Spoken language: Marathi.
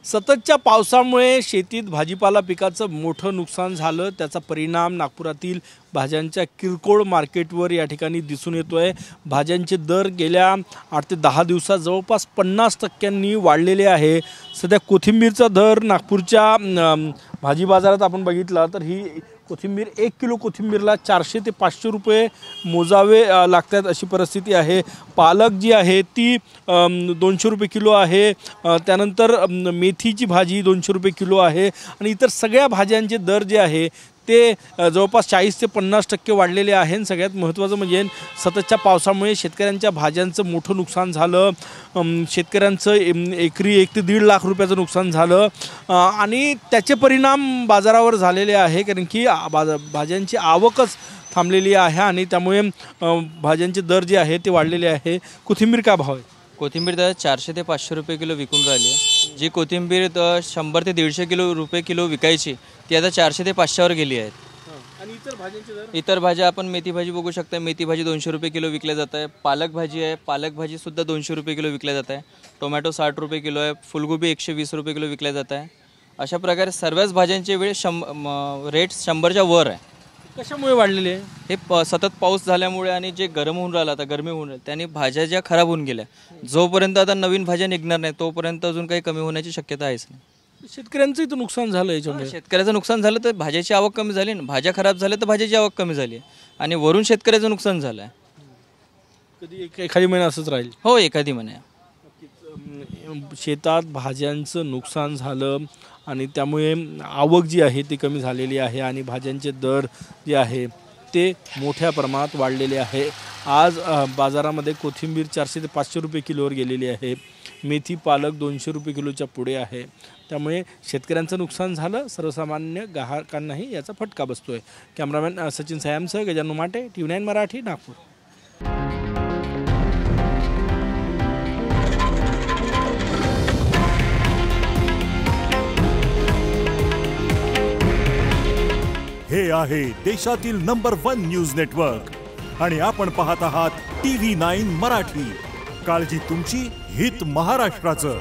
सततच्या पावसामुळे शेतीत भाजीपाला पिकाचं मोठं नुकसान झालं। त्याचा परिणाम नागपुरातील भाज्यांच्या किरकोळ मार्केटवर या ठिकाणी दिसून येतोय। भाज्यांचे दर गेल्या 8 ते 10 दिवसात जवळपास 50% वाढलेले आहे। सध्या कोथिंबीरचा दर नागपूरच्या भाजी बाजारात आपण बघितला तर ही कोथिंबीर 1 किलो कोथिंबीरला 400 ते 500 रुपये मोजावे लागतात अशी परिस्थिती आहे। पालक जी आहे ती 200 रुपये किलो आहे। त्यानंतर मेथीची भाजी 200 रुपये किलो आहे आणि इतर सगळ्या भाज्यांचे दर जे आहे ते जवळपास 40 ते 50% वाढलेले आहे। सगळ्यात महत्त्वाचं म्हणजे सततच्या पावसामुळे शेतकऱ्यांच्या भाज्यांचं मोठं नुकसान झालं। शेतकऱ्यांचं एकरी 1 ते 1.5 लाख रुपयाचं नुकसान झालं आणि त्याचे परिणाम बाजारावर झालेले आहे, कारण की भाज्यांची आवकच थांबलेली आहे आणि त्यामुळे भाज्यांचे दर जे आहे ते वाढलेले आहे। कोथिंबीर काय भाव आहे? कोथिंबीर दर 400 ते 500 रुपये किलो विकून राहिली आहे। जी कोथिंबीर 100 ते 150 रुपये किलो विकायची ती आता 400 ते 500 वर गेली आहे। आणि इतर भाज्यांचे दर? इतर भाज्या आपण मेथी भाजी बघू शकता, मेथी भाजी 200 रुपये किलो विकल्या जात आहे। पालक भाजी आहे, पालक भाजी सुद्धा 200 रुपये किलो विकल्या जात आहे। टोमॅटो 60 रुपये किलो आहे, फुलगोबी 120 रुपये किलो विकल्या जात आहे। अशा प्रकारे सर्वच भाज्यांचे रेट 100च्या वर आहे। कशामुळे वाढलेले आहे? हे सतत पाऊस झाल्यामुळे आणि जे गरम होऊन राहिला, आता गरमी होऊन राहिली त्याने भाज्या ज्या खराब होऊन गेल्या, जोपर्यंत आता नवीन भाज्या निघणार नाही तोपर्यंत अजून काही कमी होण्याची शक्यता आहेच नाही। शेतकऱ्यांचंही तर नुकसान झालं याच्यामुळे। शेतकऱ्याचं नुकसान झालं तर भाज्याची आवक कमी झाली ना, भाज्या खराब झाल्या तर भाज्याची आवक कमी झाली आणि वरून शेतकऱ्याचं नुकसान झालं आहे। कधी एखादी महिना असंच राहील? हो, एखादी महिना शेतात भाज्यांचं नुकसान झालं आणि त्यामुळे आवक जी आहे ती कमी झालेली आहे आणि भाज्यांचे दर जे आहे ते मोठ्या प्रमाणात वाढलेले आहे। आज बाजारामध्ये कोथिंबीर 400 ते 500 रुपये किलोवर गेलेली आहे। मेथी पालक 200 रुपये किलोच्या पुढे आहे। त्यामुळे शेतकऱ्यांचं नुकसान झालं, सर्वसामान्य ग्राहकांनाही याचा फटका बसतोय। कॅमेरामॅन सचिन सयामसह गजानन माटे, TV9 मराठी, नागपूर। हे आहे देशातील नंबर 1 न्यूज नेटवर्क आणि आपण पाहत आहात TV9 मराठी। काळजी तुमची, हित महाराष्ट्राचं।